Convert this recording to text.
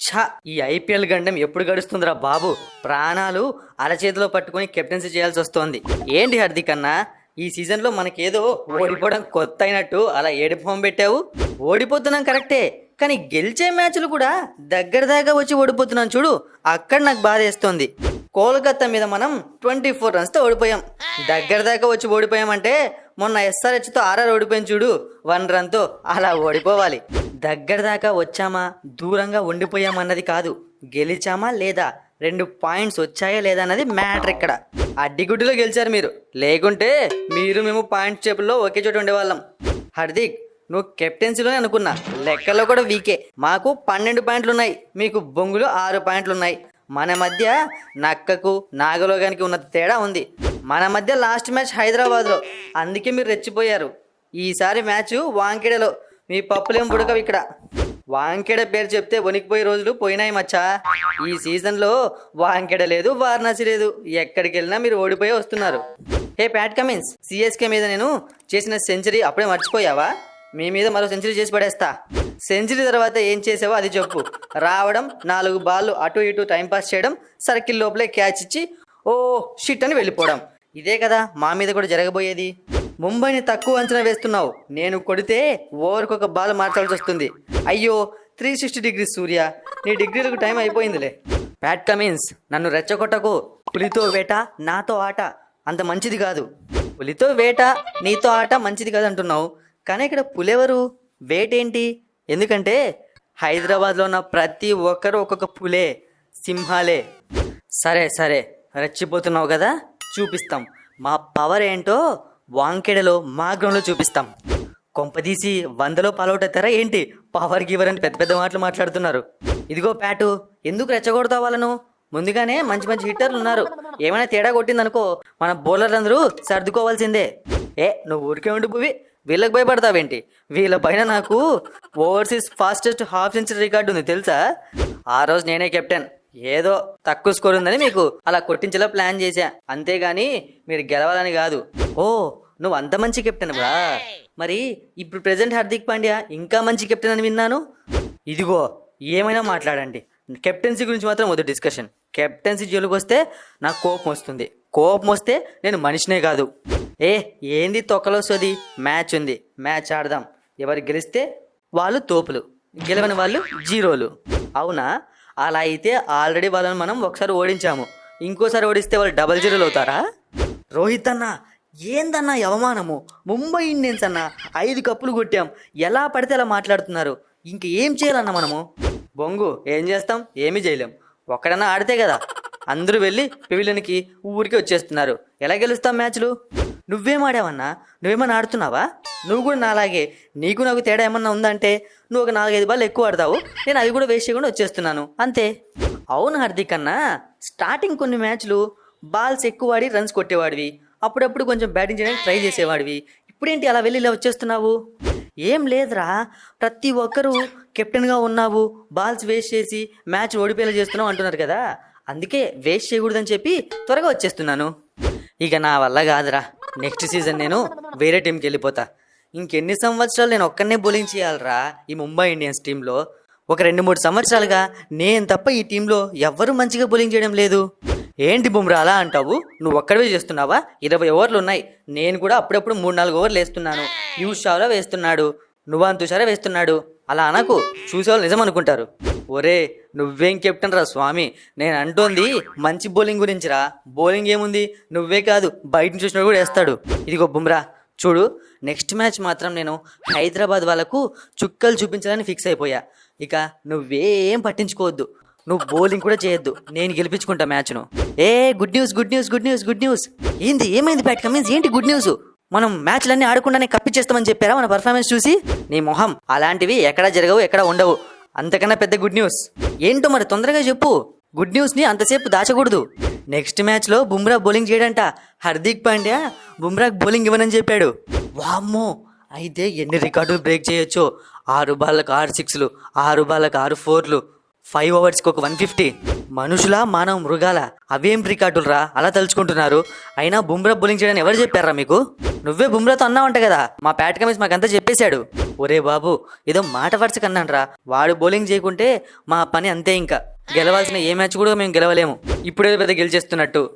ఛ ఈ ఐపీఎల్ గండం ఎప్పుడు గడుస్తుందిరా బాబు. ప్రాణాలు అరచేతిలో పట్టుకొని కెప్టెన్సీ చేయాల్సి వస్తోంది. ఏంటి హార్దిక్ అన్నా, ఈ సీజన్లో మనకేదో ఓడిపోవడం కొత్త అయినట్టు అలా ఏడుపు మొహం పెట్టావు. ఓడిపోతున్నాం కరెక్టే, కానీ గెలిచే మ్యాచ్లు కూడా దగ్గర దాకా వచ్చి ఓడిపోతున్నాం చూడు, అక్కడ నాకు బాధ వేస్తోంది. కోల్కతా మీద మనం 24 రన్స్తో ఓడిపోయాం. దగ్గర దాకా వచ్చి ఓడిపోయామంటే మొన్న SRHతో ఆర్ఆర్ ఓడిపోయాం చూడు, 1 రన్తో, అలా ఓడిపోవాలి. దగ్గర దాకా వచ్చామా దూరంగా ఉండిపోయామన్నది కాదు, గెలిచామా లేదా, 2 పాయింట్స్ వచ్చాయా లేదా అన్నది మ్యాటర్. ఇక్కడ అడ్డిగుడ్డిలో గెలిచారు మీరు, లేకుంటే మీరు మేము పాయింట్ టేబుల్లో ఒకే చోట ఉండేవాళ్ళం. హార్దిక్, నువ్వు కెప్టెన్సీలోనే అనుకున్నా, లెక్కల్లో కూడా వీకే. మాకు 12 పాయింట్లు ఉన్నాయి, మీకు బొంగులు 6 పాయింట్లు ఉన్నాయి. మన మధ్య నక్కకు నాగలోగానికి ఉన్న తేడా ఉంది. మన మధ్య లాస్ట్ మ్యాచ్ హైదరాబాద్లో, అందుకే మీరు రెచ్చిపోయారు. ఈసారి మ్యాచ్ వాంకెడలో, మీ పప్పులేం పుడకవు ఇక్కడ. వాంకెడ పేరు చెప్తే వణికిపోయే రోజులు పోయినాయి మచ్చా. ఈ సీజన్లో వాంకెడ లేదు, వారణాసి లేదు, ఎక్కడికి వెళ్ళినా మీరు ఓడిపోయి వస్తున్నారు. హే ప్యాట్ కమిన్స్, సిఎస్కే మీద నేను చేసిన సెంచరీ అప్పుడే మర్చిపోయావా? మీ మీద మరో సెంచరీ చేసి పడేస్తా. సెంచరీ తర్వాత ఏం చేసావో అది చెప్పు. రావడం, 4 బాళ్ళు అటు ఇటు టైంపాస్ చేయడం, సర్కిల్ లోపలే క్యాచ్ ఇచ్చి ఓ షిట్ అని వెళ్ళిపోవడం, ఇదే కదా మా మీద కూడా జరగబోయేది. ముంబైని తక్కువ అంచనా వేస్తున్నావు. నేను కొడితే ఓవర్కి ఒక బాల్ మార్చాల్సి వస్తుంది. అయ్యో 360 డిగ్రీస్ సూర్య, నీ డిగ్రీలకు టైం అయిపోయిందిలే. ప్యాట్ కమిన్స్, నన్ను రెచ్చగొట్టకు. పులితో వేట నాతో ఆట అంత మంచిది కాదు. పులితో వేట నీతో ఆట మంచిది కాదు అంటున్నావు, కానీ ఇక్కడ పులెవరు, వేటేంటి? ఎందుకంటే హైదరాబాద్లో ఉన్న ప్రతి ఒక్కరు ఒక్కొక్క పులే, సింహాలే. సరే సరే, రెచ్చిపోతున్నావు కదా, చూపిస్తాం మా పవర్ ఏంటో. వాంకెడలో మా గ్రౌండ్లో చూపిస్తాం. కొంపదీసి 100లో పాలవుతారా ఏంటి? పవర్ గివర్ అని పెద్ద పెద్ద మాటలు మాట్లాడుతున్నారు. ఇదిగో ప్యాటు, ఎందుకు రెచ్చగొడతావు వాళ్ళను? ముందుగానే మంచి మంచి హిట్టర్లు ఉన్నారు, ఏమైనా తేడా కొట్టిందనుకో మన బౌలర్లందరూ సర్దుకోవాల్సిందే. నువ్వు ఊరికే ఉండి భూవి, వీళ్ళకి భయపడతావేంటి? వీళ్ళ పైన నాకు overseas fastest half century record ఉంది తెలుసా? ఆ రోజు నేనే కెప్టెన్. ఏదో తక్కువ స్కోర్ ఉందని మీకు అలా కొట్టించేలా ప్లాన్ చేశా, అంతేగాని మీరు గెలవాలని కాదు. ఓ, నువ్వు అంత మంచి కెప్టెన్ బా. మరి ఇప్పుడు ప్రెసెంట్ హార్దిక్ పాండ్యా ఇంకా మంచి కెప్టెన్ అని విన్నాను. ఇదిగో, ఏమైనా మాట్లాడండి, కెప్టెన్సీ గురించి మాత్రం వద్దు డిస్కషన్. కెప్టెన్సీ జోలికి వస్తే నాకు కోపం వస్తుంది. కోపం వస్తే నేను మనిషినే కాదు. ఏంది తొక్కలో సోది? మ్యాచ్ ఉంది, మ్యాచ్ ఆడదాం. ఎవరు గెలిస్తే వాళ్ళు తోపులు, గెలవని వాళ్ళు జీరోలు. అవునా? అలా అయితే ఆల్రెడీ వాళ్ళని మనం ఒకసారి ఓడించాము, ఇంకోసారి ఓడిస్తే వాళ్ళు డబల్ జీరోలు అవుతారా? రోహిత్ అన్న, ఏందన్నా అవమానము? ముంబై ఇండియన్స్ అన్న 5 కప్పులు కొట్టాం, ఎలా పడితే అలా మాట్లాడుతున్నారు. ఇంక ఏం చేయాలన్నా మనము? బొంగు, ఏం చేస్తాం? ఏమీ చేయలేం. ఒక్కడన్నా ఆడితే కదా. అందరూ వెళ్ళి పెవిలియన్కి ఊరికి వచ్చేస్తున్నారు. ఎలా గెలుస్తాం మ్యాచ్లు? నువ్వేం ఆడావన్నా? నువ్వేమన్నా ఆడుతున్నావా? నువ్వు కూడా నాలాగే, నీకు నాకు తేడా ఏమన్నా ఉందంటే నువ్వు ఒక 4-5 బాల్ ఎక్కువ ఆడతావు, నేను అవి కూడా వేస్ట్ చేయకుండా వచ్చేస్తున్నాను అంతే. అవును హార్దిక్ అన్న, స్టార్టింగ్ కొన్ని మ్యాచ్లు బాల్స్ ఎక్కువ ఆడి రన్స్ కొట్టేవాడివి, అప్పుడప్పుడు కొంచెం బ్యాటింగ్ చేయడానికి ట్రై చేసేవాడివి. ఇప్పుడేంటి అలా వెళ్ళి ఇలా వచ్చేస్తున్నావు? ఏం లేదురా, ప్రతి ఒక్కరూ కెప్టెన్గా ఉన్నావు, బాల్స్ వేస్ట్ చేసి మ్యాచ్ ఓడిపోయేలా చేస్తున్నావు అంటున్నారు కదా, అందుకే వేస్ట్ చేయకూడదని చెప్పి త్వరగా వచ్చేస్తున్నాను. ఇక నా వల్ల కాదురా, నెక్స్ట్ సీజన్ నేను వేరే టీంకి వెళ్ళిపోతా. ఇంకెన్ని సంవత్సరాలు నేను ఒక్కనే బౌలింగ్ చేయాలరా ఈ ముంబై ఇండియన్స్ టీంలో? ఒక 2-3 సంవత్సరాలుగా నేను తప్ప ఈ టీంలో ఎవ్వరూ మంచిగా బౌలింగ్ చేయడం లేదు. ఏంటి బుమ్రా అలా అంటావు? నువ్వు ఒక్కడివే చేస్తున్నావా? 20 ఓవర్లు ఉన్నాయి, నేను కూడా అప్పుడప్పుడు 3-4 ఓవర్లు వేస్తున్నాను. యూస్ షాలో వేస్తున్నాడు, నువ్వాన్ తుషారా వేస్తున్నాడు. అలా అనకు, చూసేవాళ్ళు నిజం అనుకుంటారు. ఒరే, నువ్వేం కెప్టెన్ రా స్వామి, నేను అంటోంది మంచి బౌలింగ్ గురించిరా. బౌలింగ్ ఏముంది, నువ్వే కాదు బయట నుంచి వచ్చినా కూడా వేస్తాడు. ఇదిగో బుమ్రా చూడు, నెక్స్ట్ మ్యాచ్ మాత్రం నేను హైదరాబాద్ వాళ్ళకు చుక్కలు చూపించాలని ఫిక్స్ అయిపోయా. ఇక నువ్వేం పట్టించుకోవద్దు, నువ్వు బౌలింగ్ కూడా చేయొద్దు, నేను గెలిపించుకుంటా మ్యాచ్ను. Good news good news good news good news. ఏంది, ఏమైంది ప్యాట్ కమిన్స్? ఏంటి గుడ్ న్యూస్? మనం మ్యాచ్లన్నీ ఆడకుండానే కప్పిచ్చేస్తామని చెప్పారా మన పర్ఫార్మెన్స్ చూసి? నీ మొహం, అలాంటివి ఎక్కడా జరగవు, ఎక్కడా ఉండవు. అంతకన్నా పెద్ద గుడ్ న్యూస్ ఏంటో మరి తొందరగా చెప్పు. గుడ్ న్యూస్ని అంతసేపు దాచకూడదు. నెక్స్ట్ మ్యాచ్లో బుమ్రా బౌలింగ్ చేయడంట. హార్దిక్ పాండ్యా బుమ్రాకి బౌలింగ్ ఇవ్వనని చెప్పాడు. వామ్మో, అయితే ఎన్ని రికార్డులు బ్రేక్ చేయొచ్చో. 6 బాళ్ళకు 6 సిక్స్లు, 6 బాళ్ళకు 6 ఫోర్లు, 5 ఓవర్స్కి ఒక 150. మనుషులా మానవ మృగాల అవేం రికార్డులు అలా తలుచుకుంటున్నారు. అయినా బుమ్రా బౌలింగ్ చేయడానికి ఎవరు చెప్పారా మీకు? నువ్వే బుమ్రాతో అన్నావంట కదా, మా ప్యాట్ కమిన్స్ మాకంతా చెప్పేశాడు. ఒరే బాబు, ఏదో మాట వరుస కన్నాన్రా. వాడు బౌలింగ్ చేయకుంటే మా పని అంతే. ఇంకా గెలవాల్సిన ఏ మ్యాచ్ కూడా మేము గెలవలేము. ఇప్పుడే పెద్ద గెలిచేస్తున్నట్టు.